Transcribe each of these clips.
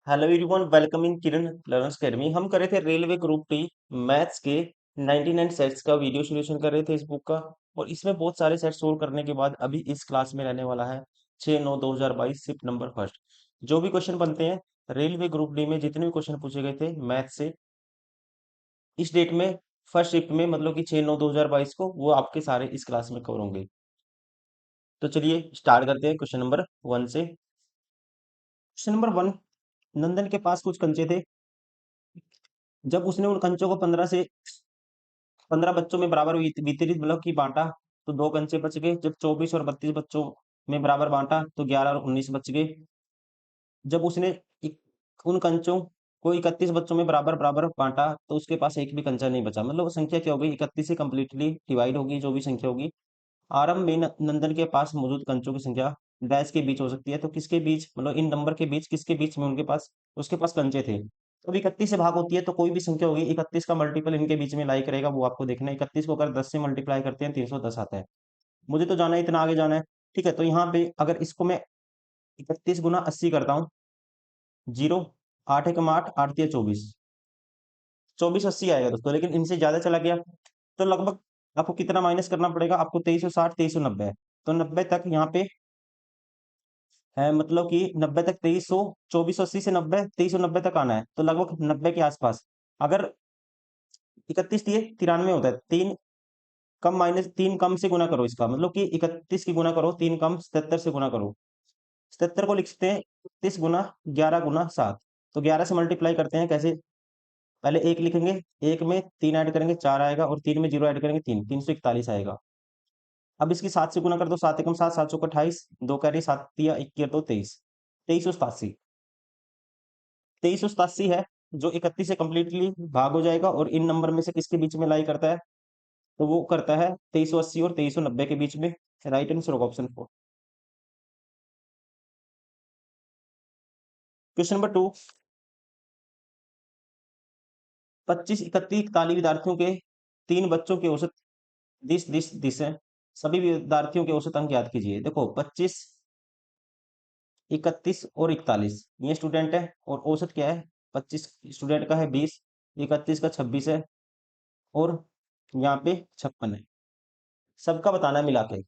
Hello everyone, welcome in Kiran learners academy. हम कर रहे थे रेलवे ग्रुप डी मैथ्स के 99 सेट्स का वीडियो सॉल्यूशन कर रहे थे इस बुक का। और इसमें बहुत सारे सेट सोल्व करने के बाद अभी इस क्लास में रहने वाला है 6/9/2022 शिफ्ट नंबर फर्स्ट। जो भी क्वेश्चन बनते हैं रेलवे ग्रुप डी में, जितने भी क्वेश्चन पूछे गए थे मैथ से इस डेट में, फर्स्ट शिफ्ट में, मतलब कि 6/9/2022 को, वो आपके सारे इस क्लास में कवर होंगे। तो चलिए स्टार्ट करते हैं क्वेश्चन नंबर वन से। क्वेश्चन नंबर वन, नंदन के पास कुछ कंचे थे। जब उसने उन कंचों को 15 बच्चों में बराबर वितरित, मतलब कि बांटा, तो दो कंचे बच गए। जब 24 और 32 बच्चों में बराबर बांटा तो 11 और 19 बच गए। जब उसने उन कंचों को 31 बच्चों में बराबर बराबर बांटा तो उसके पास एक भी कंचा नहीं बचा। मतलब वो संख्या क्या होगी, 31 से कंप्लीटली डिवाइड होगी जो भी संख्या होगी। आरंभ में नंदन के पास मौजूद कंचों की संख्या डैश के बीच हो सकती है। तो किसके बीच, मतलब इन नंबर के बीच, किसके बीच में उनके पास, उसके पास कंचे थे। तो 31 से भाग होती है तो कोई भी संख्या होगी, 31 का मल्टीपल इनके बीच में लाई करेगा, वो आपको देखना है। 31 को अगर 10 से मल्टीप्लाई करते हैं 310 आता है। मुझे तो जाना है, इतना आगे जाना है। ठीक है, तो यहाँ पे अगर इसको मैं 31 गुना 80 करता हूँ, जीरो, 8 एकम 8, 8 तिया 24, 2480 आएगा दोस्तों। लेकिन इनसे ज्यादा चला गया तो लगभग आपको कितना माइनस करना पड़ेगा, आपको 2360, 2390। तो 90 तक यहाँ पे है, मतलब कि 90 तक 2300, 2480 से 90, 2390 तक आना है। तो लगभग 90 के आसपास। अगर 31 दिए 93 होता है, तीन कम माइनस, तीन कम से गुना करो इसका, मतलब कि 31 की गुना करो, तीन कम 77 से गुना करो। 77 को लिख सकते हैं 31 गुना 11 गुना 7। तो 11 से मल्टीप्लाई करते हैं कैसे, पहले एक लिखेंगे, एक में तीन ऐड करेंगे 4 आएगा, और तीन में जीरो ऐड करेंगे तीन, 341 आएगा। अब इसकी 7 से गुना कर दो, 7 एकम 7, 7 चौका 28, दो कैरी 7 तिया 21 तो 23, 2387। 2387 है जो 31 से कंप्लीटली भाग हो जाएगा, और इन नंबर में से किसके बीच में लाई करता है, तो वो करता है 2380 और 2390 के बीच में। राइट आंसर होगा ऑप्शन 4। क्वेश्चन नंबर टू, 25, 31, 41 विद्यार्थियों के तीन बच्चों के औसत दिस दिस दिस है। सभी विद्यार्थियों के औसत अंक ज्ञात कीजिए। देखो 25, 31 और 41 ये स्टूडेंट है, और औसत क्या है, 25 स्टूडेंट का है 20, 31 का 26 है, और यहाँ पे 56 है। सबका बताना है मिला के।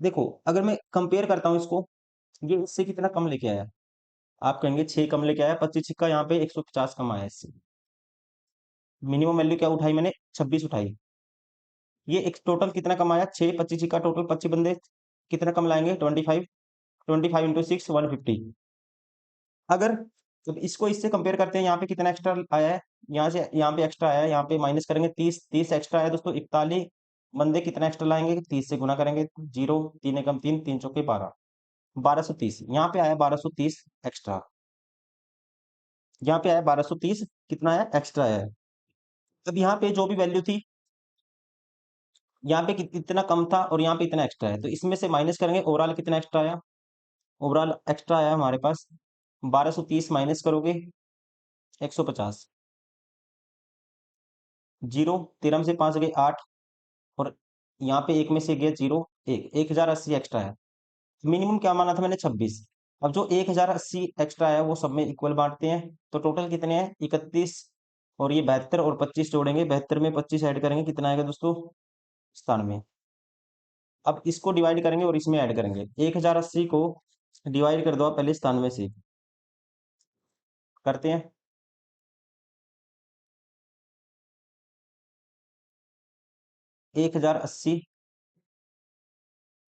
देखो अगर मैं कंपेयर करता हूँ इसको, ये इससे कितना कम लेके आया, आप कहेंगे 6 कम लेके आया, 25 का यहाँ पे 150 कम आया इससे। मिनिमम वैल्यू क्या उठाई मैंने, 26 उठाई। ये एक टोटल कितना कम आया, 6, 25 का टोटल 25 बंदे कितना कम लाएंगे, 25, 25 इंटू 6 150। अगर जब इसको इससे कंपेयर करते हैं, यहाँ पे कितना एक्स्ट्रा आया है, यहाँ से यहाँ पे एक्स्ट्रा आया है, यहाँ पे माइनस करेंगे 30, 30 एक्स्ट्रा आया दोस्तों। 41 बंदे कितना एक्स्ट्रा लाएंगे, 30 से गुना करेंगे, जीरो, तीन एकम तीन, तीन चौके 12, 1230 यहाँ पे आया, 1230 एक्स्ट्रा। यहाँ पे आया 1230, कितना आया एक्स्ट्रा आया है। अब यहाँ पे जो भी वैल्यू थी, यहाँ पे कितना कम था और यहाँ पे इतना एक्स्ट्रा है, तो इसमें से माइनस करेंगे, ओवरऑल कितना एक्स्ट्रा आया, ओवरऑल एक्स्ट्रा आया हमारे पास 1230 माइनस करोगे 150, जीरो, 13 से 5 गए 8, और यहाँ पे एक में से गया जीरो, एक, 1080 एक्स्ट्रा है। मिनिमम क्या माना था मैंने, 26। अब जो 1080 एक्स्ट्रा है वो सब में इक्वल बांटते हैं, तो टोटल कितने हैं 31, और ये 72 और 25 जोड़ेंगे, 72 में 25 ऐड करेंगे, कितना आएगा दोस्तों, 97। अब इसको डिवाइड करेंगे और इसमें ऐड करेंगे, 1080 को डिवाइड कर दो आप पहले 97 से, करते हैं। 1080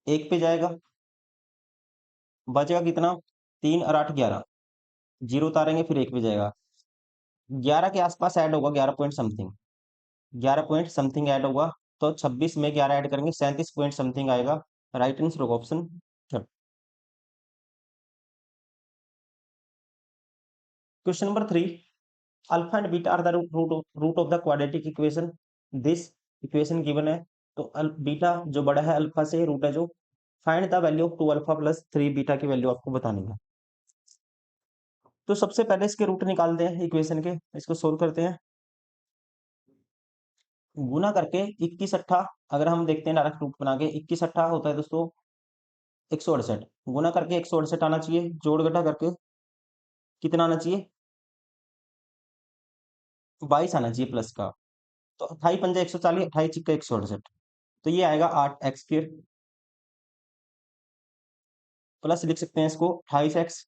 एक पे जाएगा, बचेगा कितना, 3 और 8 11, जीरो उतारेंगे फिर एक पे जाएगा, 11 के आसपास ऐड होगा, 11 point something, 11 point something add होगा। तो 26 में 11 ऐड करेंगे, 37 पॉइंट समथिंग आएगा। राइट आंसर होगा option third. Question number three, alpha and beta are the root of the quadratic equation, this equation given है। तो बीटा जो बड़ा है अल्फा से, रूट है जो, find the value of 2 alpha plus 3 beta की वैल्यू आपको बतानी है। तो सबसे पहले इसके रूट निकालते हैं इक्वेशन के, इसको सोल्व करते हैं। गुना करके 21 अट्ठा, अगर हम देखते हैं डायरेक्ट रूट बना के, 21 अट्ठा होता है दोस्तों 168, गुना करके 168 आना चाहिए, जोड़ घटा करके कितना आना चाहिए? 22 आना चाहिए प्लस का। तो 28 पंजा 140, 28 चिक्का 168, तो ये आएगा 8x² प्लस लिख सकते हैं इसको 28x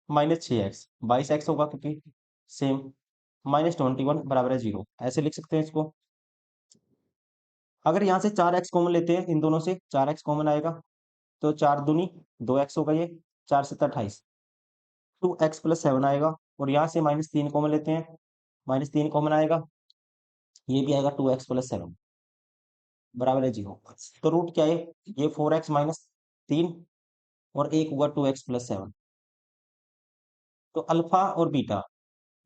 माइनस 6x, 22x होगा क्योंकि सेम, माइनस 21 बराबर है 0, ऐसे लिख सकते हैं इसको। अगर यहाँ से 4x कॉमन लेते हैं, इन दोनों से 4x कॉमन आएगा, तो 4 दूनी 2x होगा, ये 4 7 28, 2x+7 आएगा। और यहाँ से -3 कॉमन लेते हैं, -3 कॉमन आएगा, ये भी आएगा 2x+7 बराबर है 0। तो रूट क्या है? ये 4x-3 और एक हुआ 2x+7। तो अल्फा और बीटा,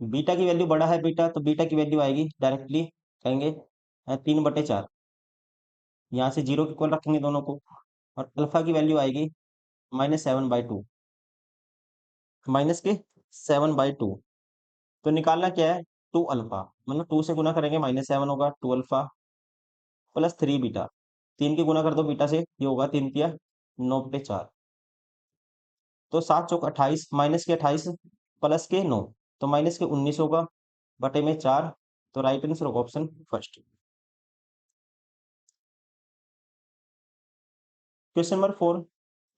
बीटा की वैल्यू बड़ा है बीटा, तो बीटा की वैल्यू आएगी डायरेक्टली कहेंगे 3/4, यहाँ से 0 के इक्वल रखेंगे दोनों को। और अल्फा की वैल्यू आएगी -7/2, -7/2। तो निकालना क्या है? 2 अल्फा, मतलब 2 से गुना करेंगे -7 होगा 2 अल्फा प्लस 3 बीटा, 3 की गुना कर दो बीटा से, ये होगा 3 तिया 9/4। तो 7 चौक 28, माइनस के 28 प्लस के 9, तो माइनस के 19 होगा बटे में 4। तो राइट आंसर होगा ऑप्शन फर्स्ट। क्वेश्चन नंबर 4,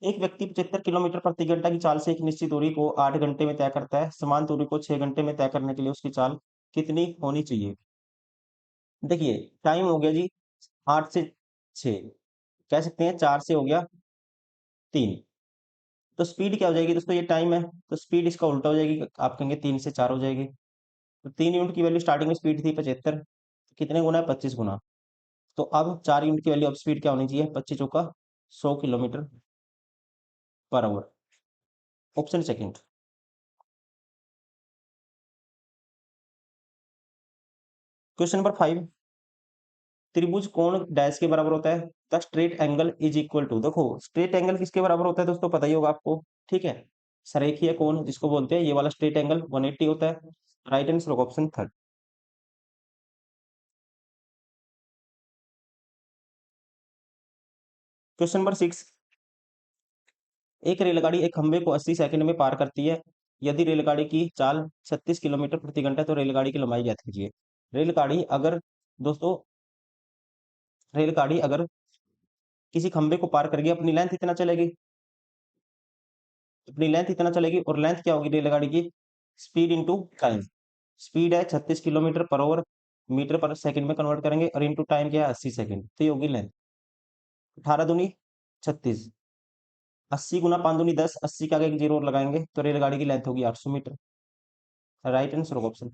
एक व्यक्ति 75 किलोमीटर प्रति घंटा की चाल से एक निश्चित दूरी को 8 घंटे में तय करता है। समान दूरी को 6 घंटे में तय करने के लिए उसकी चाल कितनी होनी चाहिए? देखिए टाइम हो गया जी 8 से 6, कह सकते हैं 4 से हो गया 3, तो स्पीड क्या हो जाएगी दोस्तों? ये टाइम है, तो स्पीड इसका उल्टा हो जाएगी, आप कहेंगे 3 से 4 हो जाएगी। तो 3 यूनिट की वैल्यू स्टार्टिंग में स्पीड थी 75, तो कितने गुना है? 25 गुना। तो अब 4 यूनिट की वैल्यू अब स्पीड क्या होनी चाहिए? 25 चौका 100 kilometre per hour, option second. Question number 5, त्रिभुज कोण डैश के बराबर होता है? The straight angle is equal to, देखो स्ट्रेट एंगल किसके बराबर होता है दोस्तों? पता ही होगा आपको, ठीक है, सरेखीय कोण जिसको बोलते हैं, ये वाला स्ट्रेट एंगल 180 होता है। राइट आंसर होगा ऑप्शन थर्ड। क्वेश्चन नंबर 6, एक रेलगाड़ी एक खंभे को 80 सेकंड में पार करती है। यदि रेलगाड़ी की चाल 36 किलोमीटर प्रति घंटा, तो रेलगाड़ी की लंबाई ज्ञात कीजिए। रेलगाड़ी अगर दोस्तों, रेलगाड़ी अगर किसी खंभे को पार कर गई, अपनी लेंथ इतना चलेगी, अपनी लेंथ इतना चलेगी, और लेंथ क्या होगी रेलगाड़ी की? Speed into time. स्पीड है 36 किलोमीटर पर आवर, मीटर पर सेकंड में कन्वर्ट करेंगे, और इंटू टाइम क्या है? 80 सेकंड, तो ये होगी लेंथ। 18 दूनी 36, 80 गुना 5 दूनी 10, 80 के आगे एक जीरो और लगाएंगे, तो रेलगाड़ी की लेंथ होगी 800 मीटर। राइट आंसर होगा ऑप्शन।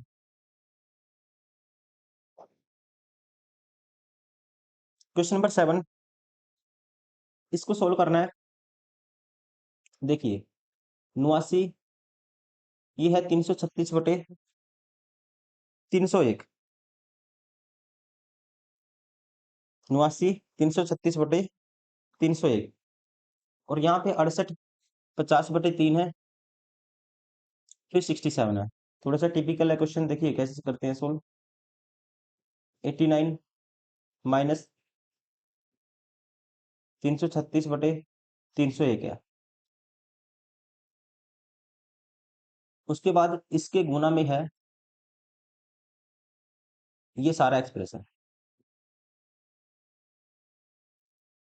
क्वेश्चन नंबर 7, इसको सोल्व करना है। देखिए 89, ये है 336/301, 89 336/301, और यहाँ पे 68 50/3 है, फिर 67 है। थोड़ा सा टिपिकल है क्वेश्चन, देखिए कैसे करते हैं सोल्व। 89 माइनस 336/301 है, उसके बाद इसके गुना में है ये सारा एक्सप्रेशन,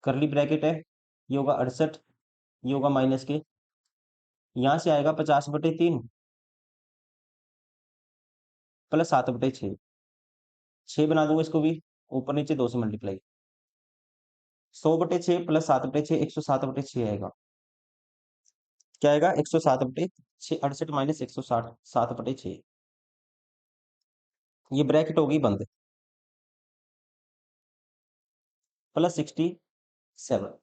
करली ब्रैकेट है, ये होगा 68, ये होगा माइनस के, यहाँ से आएगा 50/3 प्लस 7/6, 6 बना दूंगा इसको भी, ऊपर नीचे 2 से मल्टीप्लाई, 100/6 प्लस 7/6 107/6 आएगा। क्या आएगा? 107/6, 68 माइनस 160, 7/6, ये ब्रैकेट होगी बंद, प्लस 67।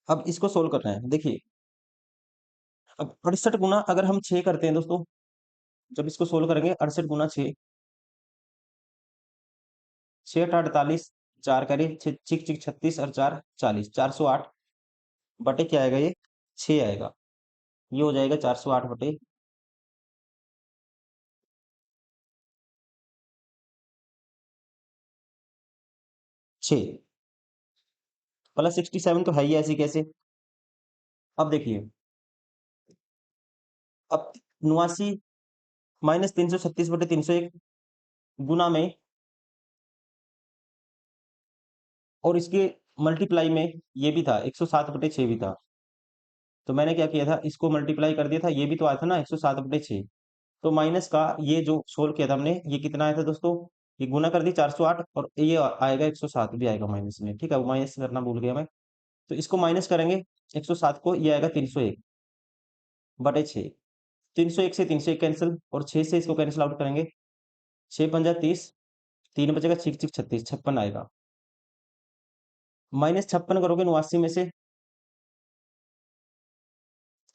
अब इसको सोल्व करना है। देखिए अब 68 गुना अगर हम 6 करते हैं दोस्तों, जब इसको सोल्व करेंगे 68 गुना 6, 6 8 48, 4 करे छिक छिक 36 और 4 40, 408 बटे क्या आएगा? ये 6 आएगा, ये हो जाएगा 408/6, प्लस 67 तो है ही ऐसी कैसे। अब देखिए अब 89 माइनस 336/301 गुना में और इसके मल्टीप्लाई में ये भी था 107/6 भी था। तो मैंने क्या किया था, इसको मल्टीप्लाई कर दिया था, ये भी तो आया था ना 107/6। तो माइनस का ये जो सोल्व किया था हमने, ये कितना आया था दोस्तों, ये गुना कर दी 408 और ये आएगा 107 भी आएगा माइनस में, ठीक है, वो माइनस करना भूल गया मैं। तो इसको माइनस करेंगे 107 को, ये आएगा 301/6। 301 से 301 कैंसिल और 6 से इसको कैंसिल आउट करेंगे, 6×5 = 30, 3 बचेगा, 6×6 = 36, 56 आएगा। -56 करोगे 89 में से,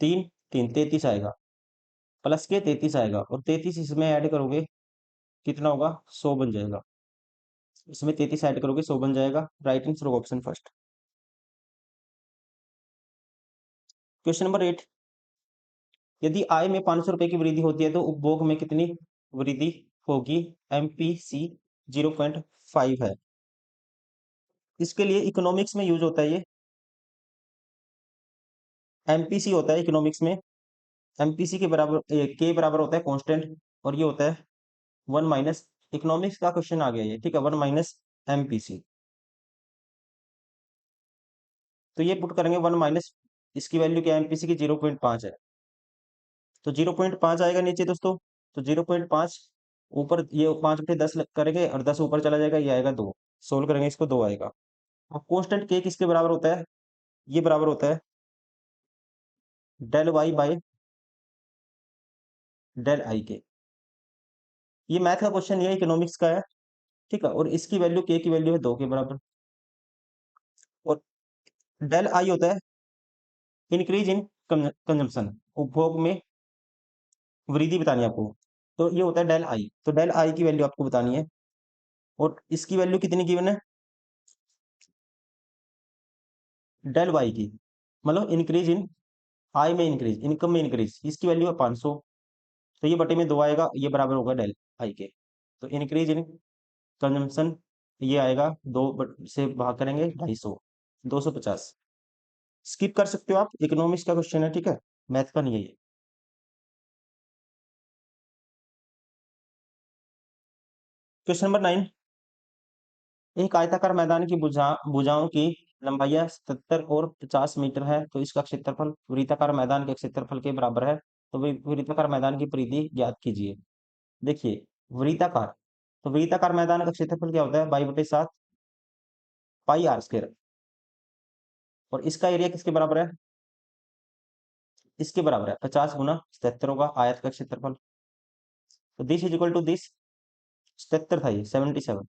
3 3 33 आएगा, प्लस के 33 आएगा और 33 इसमें ऐड करोगे कितना होगा, 100 बन जाएगा। इसमें 33 ऐड करोगे 100 बन जाएगा। राइट आंसर होगा ऑप्शन फर्स्ट। क्वेश्चन नंबर 8, यदि आय में 500 रुपए की वृद्धि होती है तो उपभोग में कितनी वृद्धि होगी। एमपीसी 0.5 है। इसके लिए इकोनॉमिक्स में यूज होता है ये, एमपीसी होता है इकोनॉमिक्स में। एमपीसी के बराबर के बराबर होता है कांस्टेंट और ये होता है 1 माइनस, इकोनॉमिक्स का क्वेश्चन आ गया ये, ठीक है, 1 माइनस एमपीसी। तो ये पुट करेंगे 1 माइनस, इसकी वैल्यू क्या है, एमपीसी की 0.5 है, तो 0.5 आएगा नीचे दोस्तों। तो 0.5 ऊपर, ये 5/10 करेंगे और 10 ऊपर चला जाएगा, ये आएगा 2। सोल्व करेंगे इसको, 2 आएगा। अब कांस्टेंट के किसके बराबर होता है, ये बराबर होता है del y by del I के। ये मैथ का क्वेश्चन, ये इकोनॉमिक्स का है, ठीक है, और इसकी वैल्यू के की वैल्यू है 2 के बराबर। और डेल आई होता है इंक्रीज इन कंजम्पशन, उपभोग में वृद्धि बतानी है आपको। तो ये होता है डेल आई, तो डेल आई की वैल्यू आपको बतानी है और इसकी वैल्यू कितनी गिवन है, डेल वाई की, मतलब इंक्रीज इन आय में इंक्रीज, इनकम में इंक्रीज, इसकी वैल्यू है 500। तो ये बटे में 2 आएगा, ये बराबर होगा डेल आई के। तो इंक्रीज इन कंजम्पशन ये आएगा, 2 से भाग करेंगे 250, 250। स्किप कर सकते हो आप, इकोनॉमिक्स का क्वेश्चन है, ठीक है, मैथ का नहीं है ये। क्वेश्चन नंबर 9, एक आयताकार मैदान की भुजाओं की लंबाई 77 और 50 मीटर है, तो इसका क्षेत्रफल वृत्ताकार मैदान के क्षेत्रफल के बराबर है। तो वृत्ताकार मैदान की परिधि ज्ञात कीजिए। देखिए, वृत्ताकार, तो वृत्ताकार मैदान का क्षेत्रफल क्या होता है, 22/7 पाई आर स्क्वायर। और इसका एरिया किसके बराबर है, इसके बराबर है 50 × 77 होगा आयत का क्षेत्रफल। तो this is equal to this, 77 था ये 77।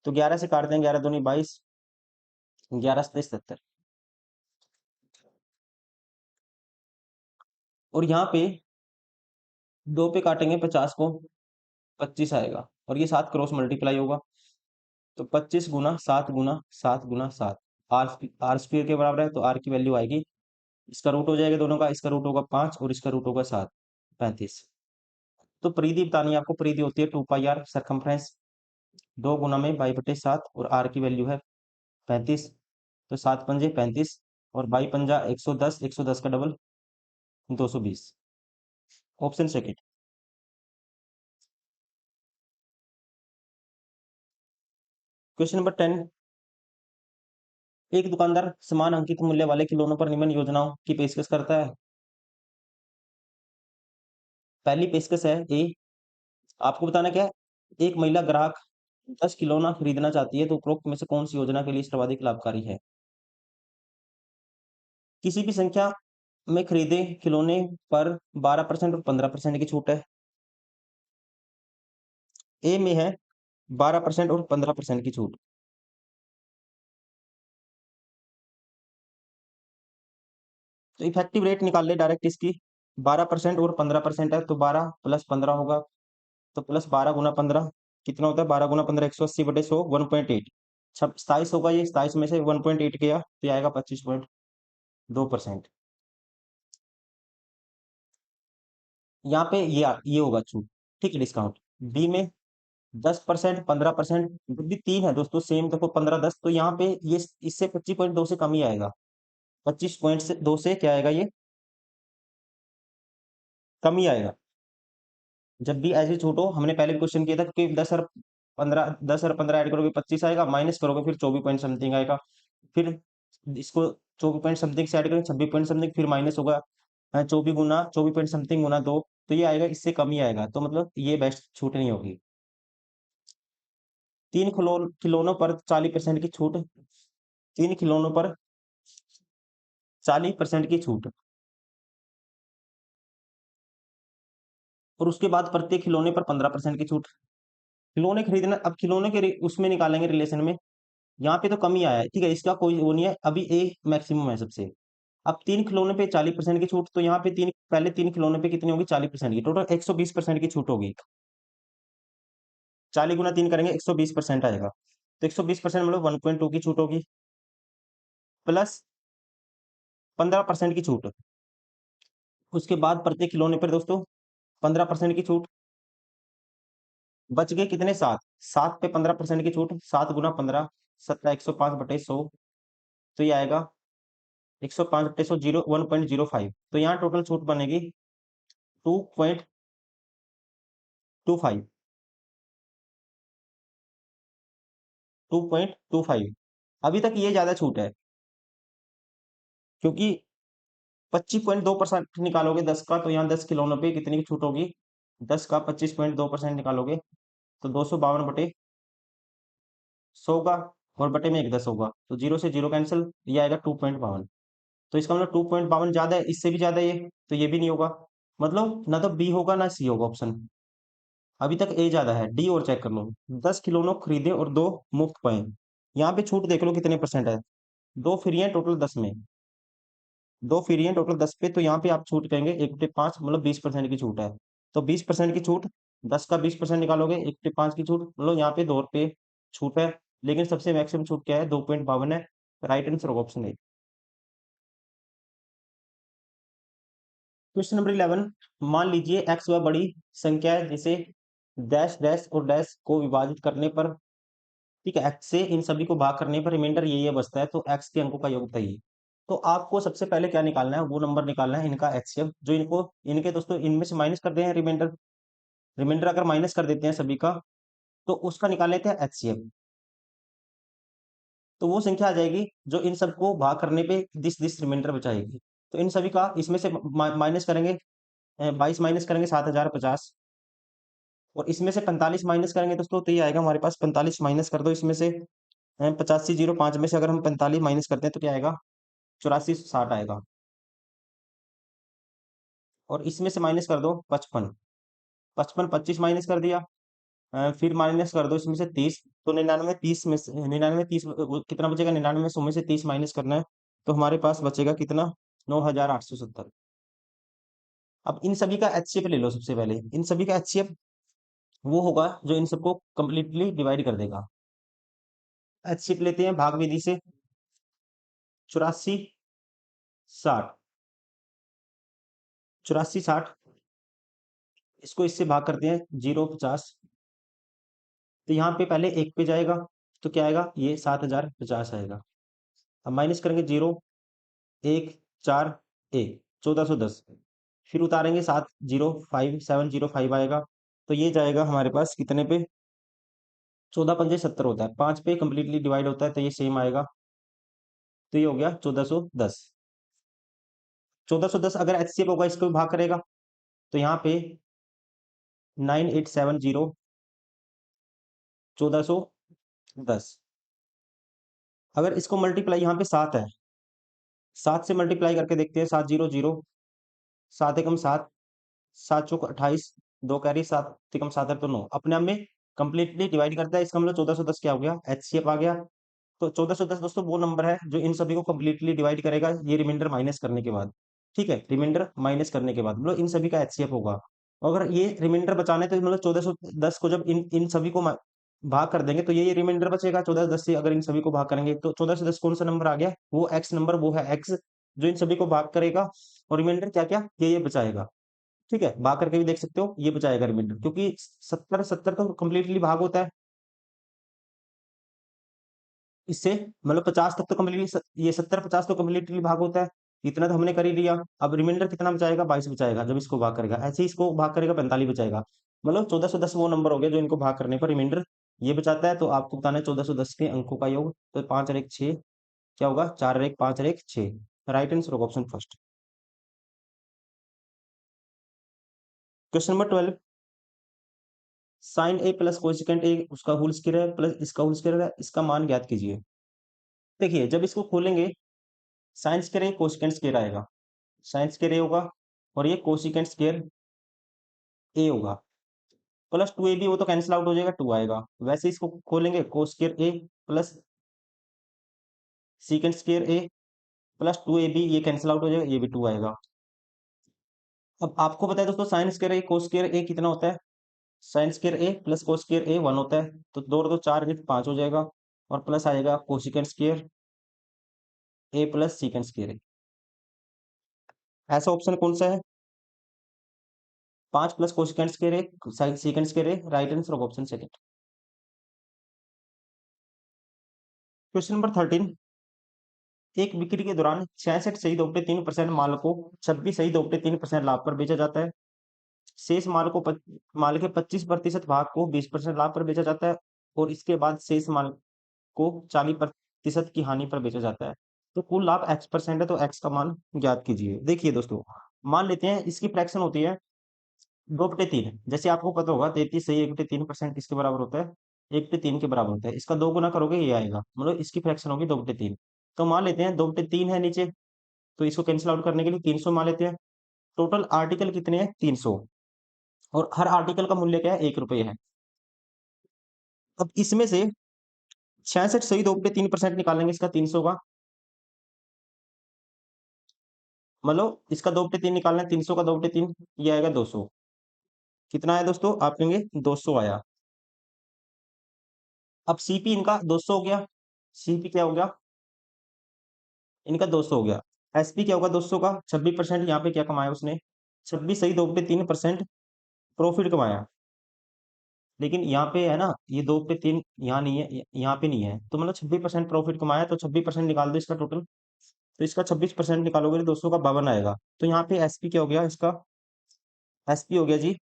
तो 11 से काटते हैं, 11 दूनी 22, 11×77। और यहाँ पे 2 पे काटेंगे 50 को, 25 आएगा और ये 7 क्रॉस मल्टीप्लाई होगा। तो 25 × 7 × 7 × 7 आर, आर स्क्वायर के बराबर है, तो आर की वैल्यू आएगी, इसका रूट हो जाएगा दोनों का, इसका रूट होगा 5 और इसका रूट होगा 7, 35। तो परिधि बतानी है आपको, परिधि होती है 2 पाई आर सरकमफ्रेंस, 2 × 22/7 और आर की वैल्यू है 35। तो 7×5 = 35 और 22×110, 110 का double 220। Option second. Question number 10, एक दुकानदार समान अंकित मूल्य वाले खिलौनों पर निम्न योजनाओं की पेशकश करता है। पहली पेशकश है ए, आपको बताना क्या है, एक महिला ग्राहक 10 खिलौना खरीदना चाहती है, तो उपरोक्त में से कौन सी योजना के लिए सर्वाधिक लाभकारी है। किसी भी संख्या में खरीदे खिलौने पर 12% और 15% की छूट है। ए में है 12% और 15% की छूट। तो इफेक्टिव रेट निकाल ले डायरेक्ट इसकी, 12% और 15% है, तो 12 + 15 होगा, तो +12 × 15 कितना होता है, 12 × 15 180/100, 1.8, 27 होगा, ये 27 में से 1.8 गया तो ये आएगा 25.2%। यहाँ पे ये होगा छूट, ठीक है, डिस्काउंट। बी में 10%, 15%, भी 3 है दोस्तों सेम, देखो 15 10, तो यहाँ पे ये इससे 25.2 से कम ही आएगा, 25.2 से क्या आएगा ये, कम ही आएगा। जब भी ऐसे छूट हो, हमने पहले भी क्वेश्चन किया था कि 10 और 15 ऐड करोगे 25 आएगा, माइनस करोगे फिर 24 पॉइंट समथिंग आएगा। फिर इसको 24 पॉइंट समथिंग से ऐड करेंगे 26 पॉइंट समथिंग, फिर माइनस होगा 24 पॉइंट समथिंग गुना 2, तो ये आएगा, इससे कम ही आएगा, तो मतलब ये बेस्ट छूट नहीं होगी। 3 खिलौनों पर 40% की छूट, 3 खिलौनों पर 40% की छूट, और उसके बाद प्रत्येक खिलौने पर 15% की छूट। खिलौने खरीदना, अब खिलौने के उसमें निकालेंगे रिलेशन में, यहाँ पे तो कम ही आया है, ठीक है, इसका कोई वो नहीं है, अभी ए मैक्सिमम है सबसे। अब 3 खिलौने पे 40% की छूट, तो यहाँ पे पहले 3 खिलौने पे कितनी होगी, 40% की, टोटल 120% की छूट होगी। 40 गुना 3 करेंगे 120% आएगा, तो 120% मतलब 1.2 की छूट होगी, प्लस 15% की छूट। उसके बाद प्रत्येक खिलौने पर दोस्तों 15% की छूट, बच गए कितने, 7। 7 पे 15% की छूट, 7 गुना 15, 17, 105/100, तो ये आएगा 105/100, 1.05, तो यहाँ टोटल छूट बनेगी 2.25, 2.25। अभी तक ये ज्यादा छूट है, क्योंकि 25.2% निकालोगे 10 का, तो यहाँ 10 खिलौनों पे कितनी की छूट होगी, 10 का 25.2% निकालोगे तो 252/100 का, और बटे में एक 10 होगा, तो 0 से 0 कैंसिल, ये आएगा 2.52। तो इसका मतलब 2.52 ज्यादा है, इससे भी ज्यादा है ये, तो ये भी नहीं होगा, मतलब ना तो बी होगा ना सी होगा ऑप्शन। अभी तक ए ज्यादा है, डी और चेक कर लो। 10 खिलौनों खरीदे और 2 मुफ्त पाए, यहाँ पे छूट देख लो कितने परसेंट है, 2 फ्री है टोटल 10 में, 2 फ्री है टोटल 10 पे, तो यहाँ पे आप छूट कहेंगे 1/5, मतलब 20% की छूट है, तो 20% की छूट, 10 का 20% निकालोगे 1/5 की छूट, मतलब यहाँ पे 2 रुपये छूट है, लेकिन सबसे मैक्सिमम छूट क्या है, 2.52 है। राइट आंसर होगा ऑप्शन ए। क्वेश्चन नंबर 11, मान लीजिए एक्स वह बड़ी संख्या है जिसे डैश डैश और डैश को विभाजित करने पर, ठीक है, एक्स से इन सभी को भाग करने पर रिमाइंडर ये बचता है, तो एक्स के अंकों का योग बताइए। तो आपको सबसे पहले क्या निकालना है, वो नंबर निकालना है इनका एचसीएफ, जो इनको इनके दोस्तों इनमें से माइनस कर दें रिमाइंडर, रिमाइंडर अगर माइनस कर देते हैं सभी का, तो उसका निकाल लेते हैं एचसीएफ। तो वो संख्या आ जाएगी जो इन सबको भाग करने पे दिस दिस रिमाइंडर बचाएगी। तो इन सभी का इसमें से माइनस करेंगे, 22 माइनस करेंगे 7,050, और इसमें से 45 माइनस करेंगे दोस्तों, तो ये आएगा हमारे पास 45 माइनस कर दो इसमें से, 8505 में से अगर हम 45 माइनस करते हैं तो क्या आएगा, 8460 आएगा, और इसमें से माइनस कर दो 55, 55 25 माइनस कर दिया, फिर माइनस कर दो इसमें से 30, तो 99 30 कितना बचेगा, 99 में से 30 माइनस करना है, तो हमारे पास बचेगा कितना, 9870। अब इन सभी का एचसीएफ ले लो, सबसे पहले इन सभी का एचसीएफ वो होगा जो इन सबको कंप्लीटली डिवाइड कर देगा। एचसीएफ लेते हैं भाग विधि से, 84 60, 84 60, इसको इससे भाग करते हैं 0 50, तो यहाँ पे पहले एक पे जाएगा, तो क्या आएगा, ये 7050 आएगा। अब माइनस करेंगे 0 1 4 1, 1410, फिर उतारेंगे 705 705 आएगा, तो ये जाएगा हमारे पास कितने पे, 14 पंजे 70 होता है, 5 पे कंप्लीटली डिवाइड होता है, तो ये सेम आएगा, तो ये हो गया 1410। 1410 अगर एचसीएफ होगा इसको भी भाग करेगा, तो यहाँ पे 9870, 1410, अगर इसको मल्टीप्लाई, यहाँ पे 7 है, 7 से मल्टीप्लाई करके देखते हैं, 700, 7 एकम 7, 7 चौक 28, 2 कैरी 7 एकम 7 है, तो 9 अपने आप में कंप्लीटली डिवाइड करता है, इसका मतलब 1410 क्या हो गया, एचसीएफ आ गया। तो 1410 दोस्तों वो नंबर है जो इन सभी को कंप्लीटली डिवाइड करेगा, ये रिमाइंडर माइनस करने के बाद, ठीक है, रिमाइंडर माइनस करने के बाद मतलब इन सभी का एचसीएफ होगा। अगर ये रिमाइंडर बचाना है तो मतलब 1410 को जब इन इन सभी को भाग कर देंगे, तो ये रिमाइंडर बचेगा 1410 से, अगर इन सभी को भाग करेंगे तो 1410 कौन सा नंबर आ गया, वो एक्स नंबर, वो है एक्स जो इन सभी को भाग करेगा, और रिमाइंडर क्या क्या ये बचाएगा, ठीक है, भाग करके भी देख सकते हो, ये बचाएगा रिमाइंडर, क्योंकि 70 70 तो कंप्लीटली भाग होता है, इससे मतलब 50 तक तो कम्प्लीटली, ये 70 50 तो कम्प्लीटली भाग होता है, इतना तो हमने कर ही लिया। अब रिमाइंडर कितना बचाएगा, 22 बचाएगा जब इसको भाग करेगा। ऐसे ही इसको भाग करेगा, 45 बचाएगा। मतलब 1410 वो नंबर हो गया जो इनको भाग करने पर रिमाइंडर ये बचाता है। तो आपको बताना है 1410 के अंकों का योग। तो 5 और 1 6, क्या होगा, 4 और 1 5 और 1 6। राइट आंसर होगा option first. Question number 12, sine A plus cosecant A उसका होल स्क्वायर है प्लस इसका होल स्क्वायर है, इसका मान ज्ञात कीजिए। देखिए जब इसको खोलेंगे, sine square A cosecant square आएगा, साइन स्क्वायर ए होगा, और ये कोसिकेंट स्क्वायर ए होगा, प्लस 2ab, वो तो कैंसिल आउट हो जाएगा, 2 आएगा। वैसे इसको खोलेंगे, कोस स्क्वायर ए प्लस सीकेंट स्क्वायर ए प्लस 2ab, ये कैंसिल आउट हो जाएगा, ये भी 2 आएगा। अब आपको पता है दोस्तों, साइन स्क्वायर ए कोस स्क्वायर ए कितना होता है, साइन स्क्वायर ए प्लस कोस स्क्वायर ए 1 होता है। तो 2 और 2 4 5 5 हो जाएगा, और प्लस आएगा कोसिकेंट स्क्वायर ए प्लस सीकेंट स्क्वायर ए। ऐसा ऑप्शन कौन सा है, 5 plus cosecant square A secant square A. Right answer of option second. Question number 13, एक बिक्री के दौरान 66 सही 3% माल को 26 सही 3% लाभ पर बेचा जाता है। शेष माल को माल के 25% भाग को 20% लाभ पर बेचा जाता है, और इसके बाद शेष माल को 40% की हानि पर बेचा जाता है। तो कुल लाभ x% है, तो x का मान ज्ञात कीजिए। देखिए दोस्तों, मान लेते हैं इसकी फ्रैक्शन होती है 2/3। जैसे आपको पता होगा 33 सही 1/3% किसके बराबर होता है, 1/3 के बराबर होता है। इसका 2 गुना करोगे ये आएगा, मतलब इसकी फ्रैक्शन होगी 2/3। तो मान लेते हैं 2/3 है नीचे, तो इसको कैंसिल आउट करने के लिए 300 मान लेते हैं। टोटल आर्टिकल कितने हैं, 300, और हर आर्टिकल का मूल्य क्या है, 1 रुपये है। अब इसमें से 66 सही 2/3% निकालेंगे इसका 300 का, मतलब इसका 2/3 निकालना है, 300 का 2/3, ये आएगा 200। कितना आया दोस्तों, आप कहेंगे 200 आया। अब सीपी इनका 200 हो गया, सीपी क्या हो गया, इनका 200 हो गया। एसपी क्या होगा 200 का, 26%। यहाँ पे क्या कमाया उसने, 26 सही 2/3% प्रॉफिट कमाया। लेकिन यहाँ पे है ना, ये 2/3 यहाँ नहीं है, यहाँ पे नहीं है, तो मतलब 26% प्रॉफिट कमाया, तो 26% निकाल दो इसका टोटल। तो इसका 26% निकालोगे तो 200 का 52 आएगा। तो यहाँ पे एसपी क्या हो गया इसका, एसपी हो गया जी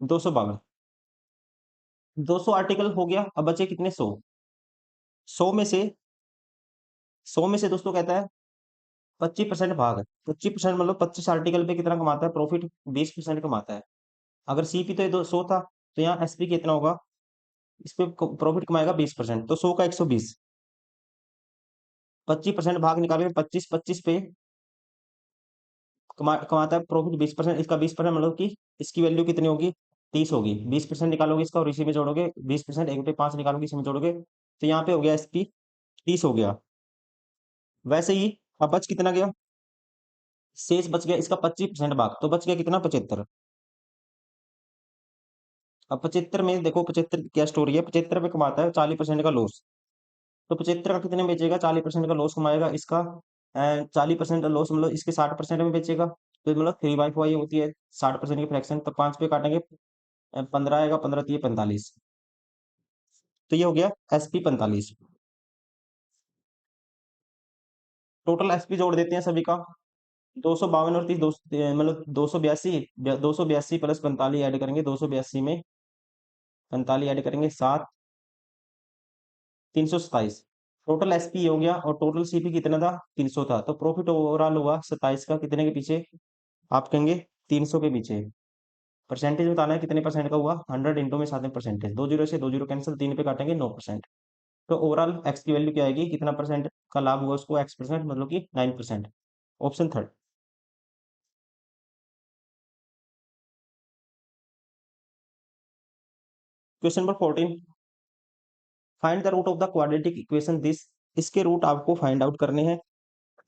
252। 200 आर्टिकल हो गया, अब बचे कितने, 100। 100 में से 100 में से दोस्तों कहता है 25% भाग है। 25% मतलब 25 आर्टिकल पे कितना कमाता है प्रॉफिट, 20% कमाता है। अगर सीपी तो ये 100 था, तो यहाँ एसपी कितना होगा, इस पे प्रॉफिट कमाएगा 20%, तो 100 का 120। 25% भाग निकालेंगे, 25 25 पे कमाता है प्रॉफिट 20%, इसका 20% मतलब कि इसकी वैल्यू कितनी होगी, 30 होगी। 20% निकालोगे इसका और इसी में जोड़ोगे, 20% 1/5 निकालोगे इसमें जोड़ोगे, तो यहाँ पे हो गया एसपी 30 हो गया। वैसे ही अब बच कितना गया, शेष बच गया इसका 25% भाग, तो बच गया कितना, 75। अब 75 में देखो, 75 की क्या स्टोरी है, 75 पे कमाता है 40% का लॉस। तो 75 का कितने में बेचेगा, 40% का लॉस कमाएगा इसका। 40% का लॉस मतलब इसके 60% में बेचेगा, तो मतलब 3/4 होती है 60% की फ्रैक्शन। तो 5 पे काटेंगे, 15 आएगा, 15 3 45। तो ये हो गया एसपी 45। टोटल एसपी जोड़ देते हैं सभी का, 252 और 30 मतलब 282। 282 प्लस 45 ऐड करेंगे, 282 में 45 ऐड करेंगे 7, 327। टोटल एसपी हो गया, और टोटल सीपी कितना था, 300 था। तो प्रॉफिट ओवरऑल हुआ 27 का, कितने के पीछे, आप कहेंगे 300 के पीछे। परसेंटेज बताना है कितने परसेंट का हुआ, 100 इंटू में साथ में परसेंटेज, 2 जीरो से 2 जीरो कैंसिल, 3 पे काटेंगे 9%। तो ओवरऑल एक्स की वैल्यू क्या आएगी, कितना परसेंट का लाभ हुआ उसको, x% मतलब कि 9%। Option third. Question number 14, find the root of the quadratic equation this. इसके रूट आपको फाइंड आउट करने हैं।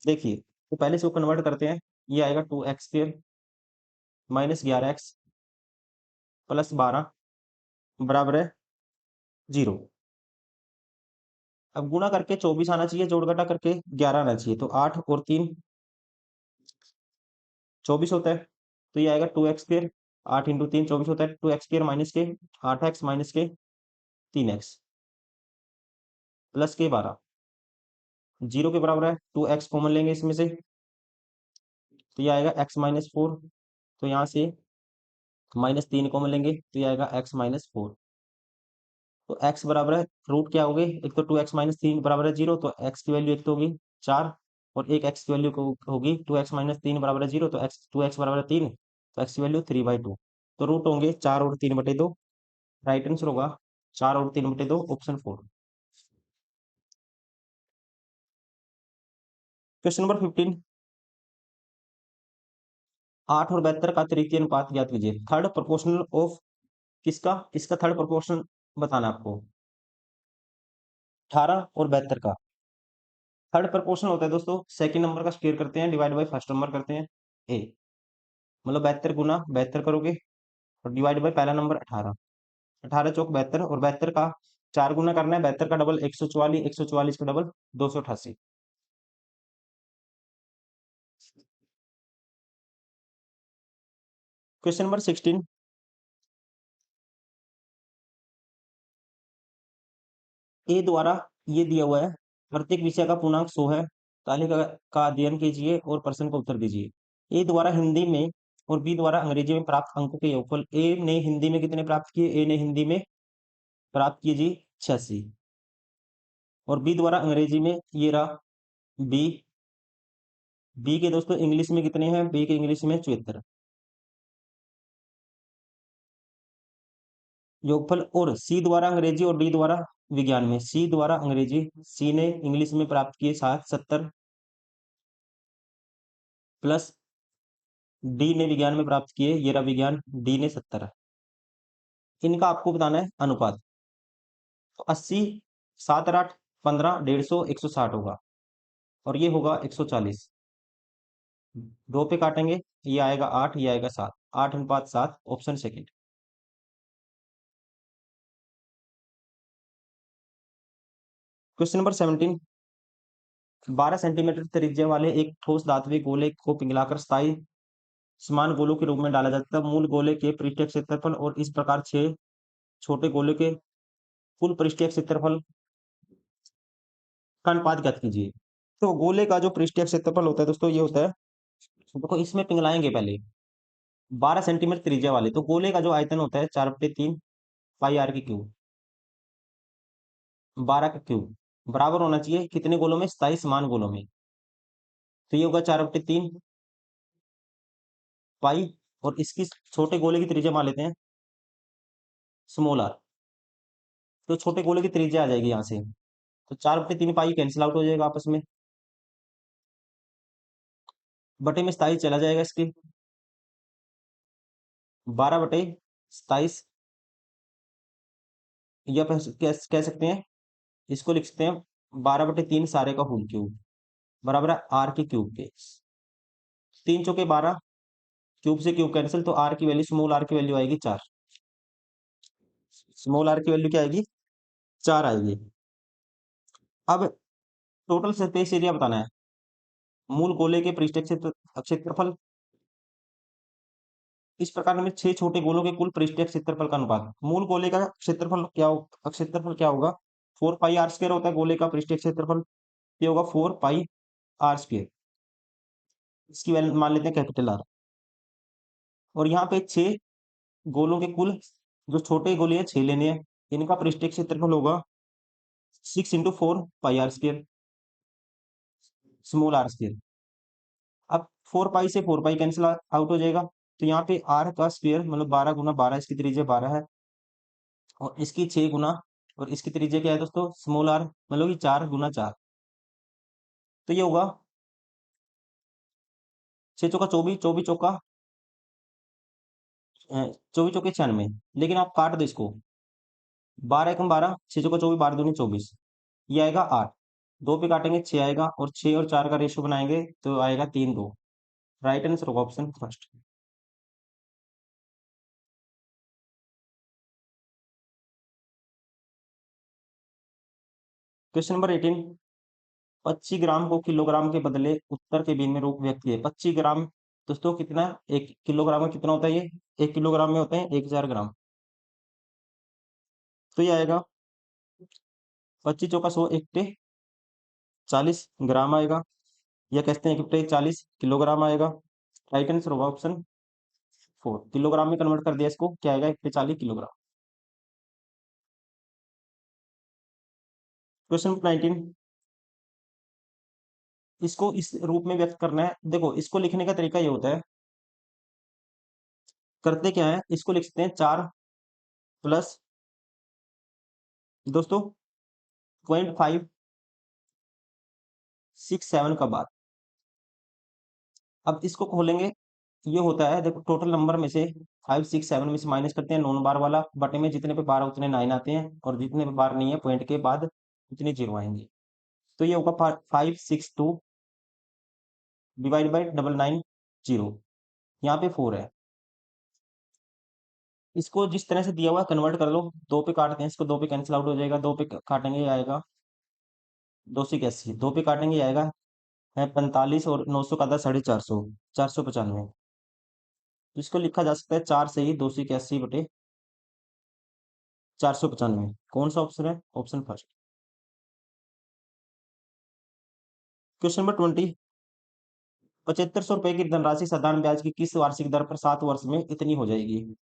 देखिए, तो पहले से वो कन्वर्ट करते हैं। ये आएगा 2x² माइनस 11x प्लस 12 बराबर है 0। अब गुणा करके 24 आना चाहिए, जोड़ घटा करके 11 आना चाहिए, तो 8 और 3 24 होता है। तो ये आएगा 2x², 8 इंटू 3 24 होता है, 2x² माइनस के 8x माइनस के 3x। प्लस के 12 जीरो के बराबर है। 2x कॉमन लेंगे इसमें से, तो ये आएगा x-4। तो यहाँ से -3 कॉमन लेंगे, तो ये आएगा x-4। तो x बराबर है, रूट क्या हो गए, एक तो 2x-3 बराबर है 0, तो x की वैल्यू एक तो होगी 4, और एक x की वैल्यू होगी 2x-3 बराबर है 0, तो 2x बराबर है 3, तो x की वैल्यू 3/2। तो रूट होंगे 4 और 3/2। राइट आंसर होगा 4 और 3/2, ऑप्शन 4। क्वेश्चन नंबर 15, 8 और 72 का तृतीय अनुपात ज्ञात कीजिए। थर्ड प्रोपोर्शनल ऑफ किसका, इसका थर्ड प्रोपोर्शन बताना है आपको। 18 और 72 का थर्ड प्रोपोर्शन होता है दोस्तों, सेकंड नंबर का स्क्वायर करते हैं, डिवाइड बाय फर्स्ट नंबर करते हैं। ए मतलब 72 गुना 72 करोगे, और डिवाइड बाय पहला नंबर 18। 18 चौक 72, और 72 का 4 गुना करना है, 72 का डबल 144, 144 का डबल 288। क्वेश्चन नंबर 16, ए द्वारा ये दिया हुआ है, प्रत्येक विषय का पूर्णांक 100 है, तालिका का अध्ययन कीजिए और प्रश्न का उत्तर दीजिए। ए द्वारा हिंदी में और बी द्वारा अंग्रेजी में प्राप्त अंकों के योगफल। ए ने हिंदी में कितने प्राप्त किए, ए ने हिंदी में प्राप्त किए जी 86, और बी द्वारा अंग्रेजी में ये रहा बी। बी के दोस्तों इंग्लिश में कितने हैं, बी के इंग्लिश में 74 योगफल। और सी द्वारा अंग्रेजी और डी द्वारा विज्ञान में, सी द्वारा अंग्रेजी, सी ने इंग्लिश में प्राप्त किए 70, प्लस डी ने विज्ञान में प्राप्त किए, ये रहा विज्ञान, डी ने 70। इनका आपको बताना है अनुपात। तो 80, 7 और 8 15, 150, 160 होगा, और ये होगा 140। दो पे काटेंगे, ये आएगा 8, ये आएगा 7, 8:7, option second. Question number 17, 12 centimetre त्रिज्या वाले एक ठोस धात्विक गोले को पिघलाकर स्थायी समान गोलों के रूप में डाला जाता है। मूल गोले के पृष्ठीय क्षेत्रफल और इस प्रकार 6 छोटे गोले के कुल पृष्ठीय क्षेत्रफल का अनुपात ज्ञात कीजिए। तो गोले का जो पृष्ठीय क्षेत्रफल होता है दोस्तों, ये होता है, देखो इसमें पिघलाएंगे पहले 12 सेंटीमीटर त्रिज्या वाले, तो गोले का जो आयतन होता है 4/3 पाई आर की क्यूब, 12 का क्यूब बराबर होना चाहिए कितने गोलों में, 27 समान गोलों में। तो ये होगा 4/3 पाई, और इसकी छोटे गोले की त्रिज्या मान लेते हैं स्मॉल आर। तो छोटे गोले की त्रिज्या आ जाएगी यहाँ से, तो 4/3 पाई कैंसिल आउट हो जाएगा आपस में, बटे में 27 चला जाएगा इसके, 12/27, या कह सकते हैं, इसको लिख सकते हैं 12/3 सारे का होल क्यूब बराबर है आर के क्यूब के। 3 चौके 12, क्यूब से क्यूब कैंसिल, तो आर की वैल्यू, स्मॉल आर की वैल्यू आएगी 4। स्मॉल आर की वैल्यू क्या आएगी, 4 आएगी। अब टोटल सरफेस एरिया बताना है, मूल गोले के पृष्ठीय क्षेत्रफल, इस प्रकार में 6 छोटे गोलों के कुल पृष्ठीय क्षेत्रफल का अनुपात। मूल गोले का क्षेत्रफल क्या होगा, 4 पाई r² होता है गोले का पृष्ठीय क्षेत्रफल, ये होगा 4 पाई r²। इसकी वैल्यू मान लेते हैं कैपिटल आर, और यहाँ पे 6 गोलों के कुल, जो छोटे गोले हैं 6 लेने हैं, इनका पृष्ठीय क्षेत्रफल होगा 6 × 4 पाई r², स्मॉल r²। अब 4 पाई से 4 पाई कैंसिल आउट हो जाएगा, तो यहाँ पे आर का स्क्वायर मतलब 12 × 12, इसकी त्रिज्या 12 है, और इसकी 6 गुना, और इसकी त्रिज्या क्या है दोस्तों, स्मॉल आर, मतलब कि 4 × 4। तो ये होगा 6 चौका 24, 24 चौका 24 चौके 96, लेकिन आप काट दो इसको, 12 × 12, 6 चौका 24, 12 दूनी 24, ये आएगा 8। दो पे काटेंगे 6 आएगा, और 6 और 4 का रेशियो बनाएंगे तो आएगा 3:2। राइट आंसर होगा ऑप्शन फर्स्ट। क्वेश्चन नंबर 18, 25 ग्राम को किलोग्राम के बदले उत्तर के भिन्न रूप व्यक्त किए। 25 ग्राम दोस्तों कितना, 1 किलोग्राम में कितना होता है ये, 1 किलोग्राम में होते हैं 1000 ग्राम। तो ये आएगा 25 चौका 100, एक पे 40 ग्राम आएगा, या कहते हैं एक पे 40 किलोग्राम आएगा। राइट आंसर होगा ऑप्शन 4। किलोग्राम में कन्वर्ट कर दिया इसको, क्या आएगा, एक पे 40 किलोग्राम। क्वेश्चन नंबर 19, इसको इस रूप में व्यक्त करना है। देखो इसको लिखने का तरीका ये होता है, करते क्या है, इसको लिख सकते हैं 4 प्लस दोस्तों 0.567 का बार। अब इसको खोलेंगे, ये होता है, देखो टोटल नंबर में से 567 में से माइनस करते हैं नॉन बार वाला, बटे में जितने पे बार है उतने 9 आते हैं, और जितने पे बार नहीं है पॉइंट के बाद उतने 0 आएंगे। तो ये होगा 562 डिवाइड बाई 990, यहाँ पे 4 है। इसको जिस तरह से दिया हुआ कन्वर्ट कर लो, दो पे काटते हैं इसको, दो पे कैंसिल आउट हो जाएगा, दो पे काटेंगे ये आएगा 281, दो पे काटेंगे ये आएगा है 45, और 900 का था 450, 495। तो इसको लिखा जा सकता है 4 से ही 281 बटे 495। कौन सा ऑप्शन है, ऑप्शन फर्स्ट। क्वेश्चन नंबर 20, 7500 रुपए की धनराशि साधारण ब्याज की किस वार्षिक दर पर 7 वर्ष में इतनी हो जाएगी।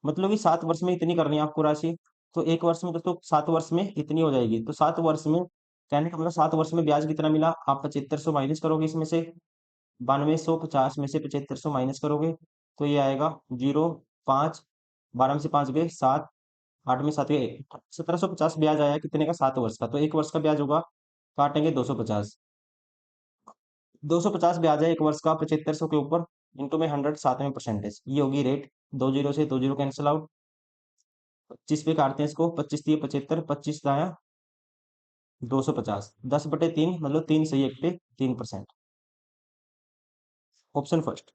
मतलब कि 7 वर्ष में इतनी करनी है आपको राशि। तो एक वर्ष में दोस्तों 7 वर्ष में इतनी हो जाएगी, तो 7 वर्ष में कहने का मतलब 7 वर्ष में ब्याज कितना मिला, आप 7500 माइनस करोगे इसमें से, 9250 में से 7500 माइनस करोगे, तो ये आएगा 0, 5, 12 में से 5 गए 7, 8 में 7 गए 1750 ब्याज आया कितने का, 7 वर्ष का। तो एक वर्ष का ब्याज होगा, काटेंगे 250, 250 ब्याज है एक वर्ष का 7500 के ऊपर, इंटू में 100 साथ में परसेंटेज, ये होगी रेट। 20 से 20 कैंसिल आउट, 25 पे काटते हैं इसको, 25 दिए 75, 25 आया 250, 10/3 मतलब 3 सही एक पे 3%। Option first.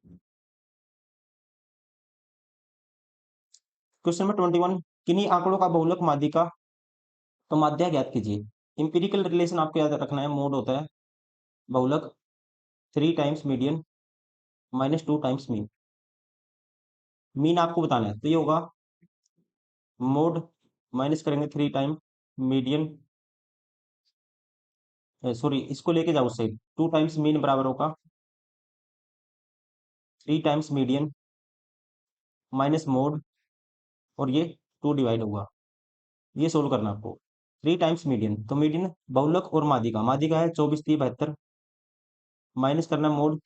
क्वेश्चन नंबर 21, किन्हीं आंकड़ों का बहुलक माध्यिका तो माध्या ज्ञात कीजिए। इंपीरिकल रिलेशन आपको याद रखना है, मोड होता है बहुलक 3 times median -2 times mean. Mean आपको बताना है, तो ये होगा मोड माइनस करेंगे 3 टाइम मीडियन, सॉरी इसको लेके जाओ उस साइड, 2 टाइम्स मीन बराबर होगा 3 टाइम्स मीडियन माइनस मोड, और ये 2 डिवाइड होगा। ये सोल्व करना आपको। 3 टाइम्स मीडियन, तो मीडियन बहुलक और माध्यिका, माध्यिका है 24 3 72, माइनस करना है मोड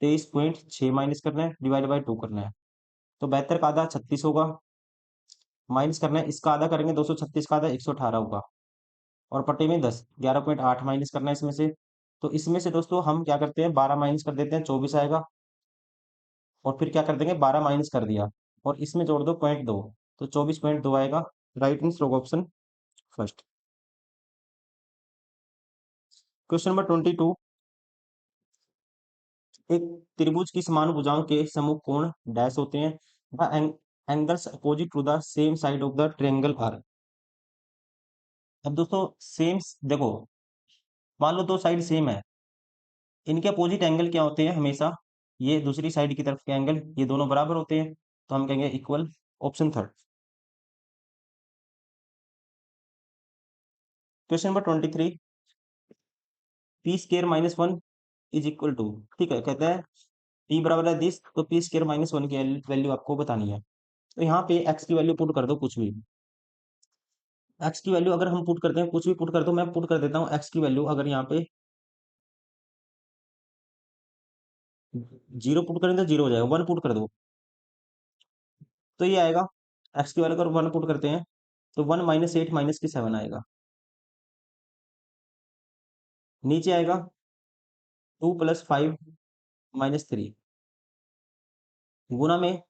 23.6 माइनस करना है, डिवाइड बाई 2 करना है। तो 72 का आधा 36 होगा, माइनस करना है इसका आधा करेंगे 236 का आधा 118 होगा, और पट्टे में 10, 11.8 माइनस करना है इसमें से। तो इसमें से दोस्तों हम क्या करते हैं, 12 माइनस कर देते हैं, 24 आएगा, और फिर क्या कर देंगे, 12 माइनस कर दिया और इसमें जोड़ दो 0.2, तो 24.2 आएगा। राइट आंसर होगा ऑप्शन फर्स्ट। क्वेश्चन नंबर 22, एक त्रिभुज की समान भुजाओं के समूह कोण डैश होते हैं, the angles opposite to the same side of the triangle are. अब दोस्तों सेम, देखो मान लो दो साइड सेम है, इनके अपोजिट एंगल क्या होते हैं हमेशा, ये दूसरी साइड की तरफ के एंगल, ये दोनों बराबर होते हैं, तो हम कहेंगे equal. Option third. Question number 23, P square -1 is equal to, ठीक है, कहता है पी बराबर है दिस, तो पी स्केयर -1 की वैल्यू आपको बतानी है। तो यहाँ पे एक्स की वैल्यू पुट कर दो कुछ भी, एक्स की वैल्यू अगर हम पुट करते हैं, कुछ भी पुट कर दो, मैं पुट कर देता हूँ एक्स की वैल्यू, अगर यहाँ पे 0 पुट करें तो 0 हो जाएगा, 1 पुट कर दो तो ये आएगा, एक्स की वैल्यू अगर 1 पुट करते हैं तो 1 -8 -7 आएगा, नीचे आएगा 2 + 5 -3, गुना में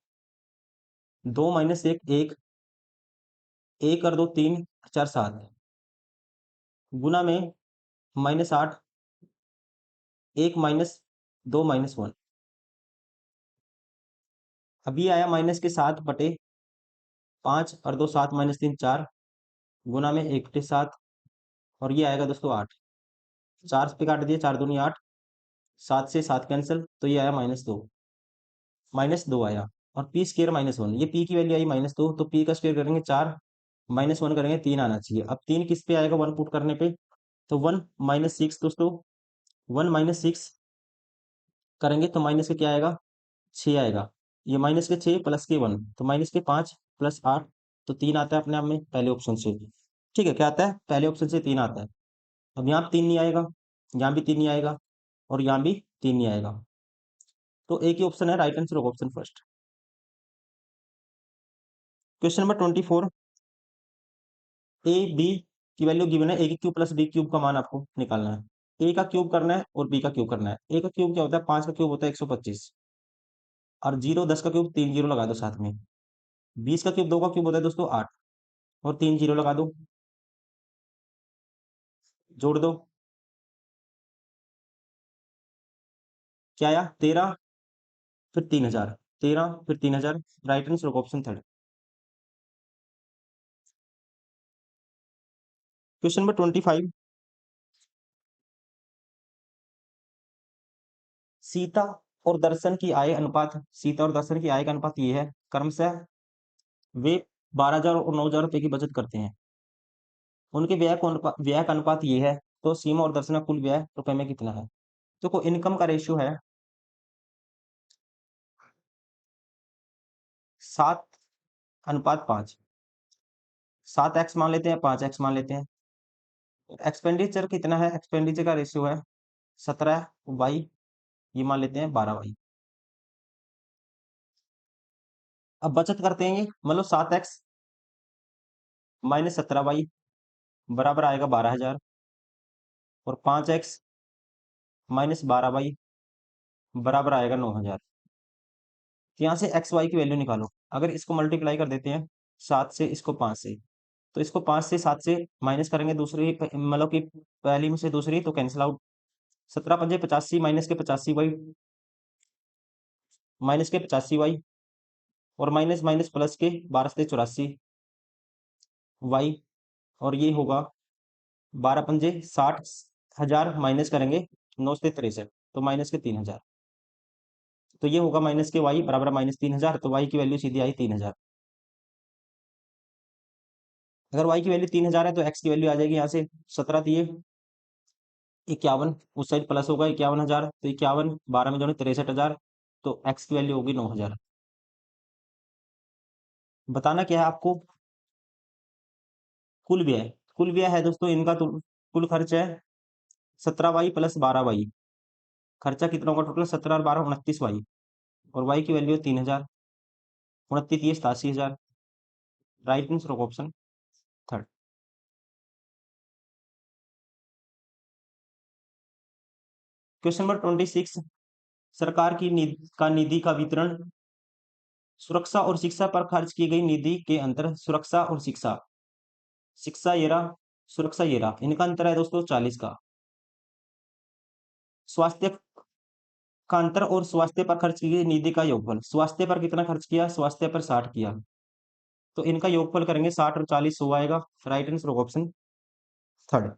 2 -1 1, 1 और 2 3, 4 7, गुना में -8, 1 -2 -1। अभी आया माइनस के 7 बटे 5 और 2 7 -3 4, गुना में 1 बटे 7, और ये आएगा दोस्तों 8, 4 पे काट दिया, 4 दूनी 8, 7 से 7 कैंसिल, तो ये आया -2, -2 आया। और पी स्केयर -1, ये पी की वैल्यू आई -2, तो पी का स्क्वायर करेंगे 4, -1 करेंगे 3 आना चाहिए। अब 3 किस पे आएगा 1 पुट करने पे? तो 1 -6 दोस्तों, 1 -6 करेंगे तो माइनस के क्या आएगा? 6 आएगा। ये माइनस के 6 प्लस के 1 तो माइनस के 5 प्लस 8 तो 3 आता है अपने आप में पहले ऑप्शन से। ठीक है, क्या आता है? पहले ऑप्शन से 3 आता है। अब यहाँ 3 नहीं आएगा, यहाँ भी 3 नहीं आएगा और यहाँ भी 3 नहीं आएगा। तो एक ही ऑप्शन है राइट आंसर होगा option first. Question number 24, A B की वैल्यू गिवन है, ए की क्यूब प्लस बी क्यूब का मान आपको निकालना है। ए का क्यूब करना है और बी का क्यूब करना है। ए का क्यूब क्या होता है? 5 का क्यूब होता है 125 और 0 10 का क्यूब 3 जीरो लगा दो साथ में। 20 का क्यूब 2 का क्यूब होता है दोस्तों 8 और 3 जीरो लगा दो, जोड़ दो, क्या आया? 13 फिर 3000, 13 फिर 3000, राइट आंसर होगा option third. Question number 25, Sita और दर्शन की आय अनुपात, सीता और दर्शन की आय का अनुपात ये है क्रमशः वे 12,000 और 9,000 रुपए की बचत करते हैं। उनके व्यय का अनुपात ये है, तो सीमा और दर्शन का कुल व्यय रुपए में कितना है? देखो इनकम का रेशियो है 7:5, 7x मान लेते हैं, 5x मान लेते हैं। एक्सपेंडिचर कितना है? एक्सपेंडिचर का रेशियो है 17y, ये मान लेते हैं 12y। अब बचत करते हैं, ये मतलब 7x माइनस 17y बराबर आएगा 12,000 और 5x माइनस 12y बराबर आएगा 9,000। यहाँ से एक्स वाई की वैल्यू निकालो। अगर इसको मल्टीप्लाई कर देते हैं 7 से, इसको 5 से, तो इसको 5 से 7 से माइनस करेंगे दूसरी मतलब कि पहली में से दूसरी तो कैंसिल आउट। 17 पंजे 85 माइनस के 85y और माइनस माइनस प्लस के 12 से 84y और ये होगा 12 पंजे 60,000 माइनस करेंगे 9 से 63 तो माइनस के 3,000। तो ये होगा माइनस के y बराबर माइनस 3,000, तो y की वैल्यू सीधी आई 3,000। अगर y की वैल्यू 3,000 है तो x की वैल्यू आ जाएगी यहाँ से 17 दिए 51, उस साइड प्लस होगा 51,000 तो 51 12 में जोड़े 63,000 तो x की वैल्यू होगी 9,000। बताना क्या है आपको? कुल व्यय, कुल व्यय है दोस्तों इनका, तो कुल खर्च है 17y प्लस 12y। खर्चा कितना होगा टोटल? 17 और 12 29y और y की वैल्यू है 3,000, 29 ये 87,000, राइट आंसर होगा ऑप्शन थर्ड। क्वेश्चन नंबर 26, सरकार की निधि का वितरण, सुरक्षा और शिक्षा पर खर्च की गई निधि के अंतर, सुरक्षा और शिक्षा, शिक्षा ये रहा, सुरक्षा ये रहा, इनका अंतर है दोस्तों 40 का। स्वास्थ्य का अंतर और स्वास्थ्य पर खर्च की गई निधि का योगफल, स्वास्थ्य पर कितना खर्च किया? स्वास्थ्य पर 60 किया, तो इनका योगफल करेंगे 60 और 40 100 आएगा, राइट आंसर होगा ऑप्शन थर्ड।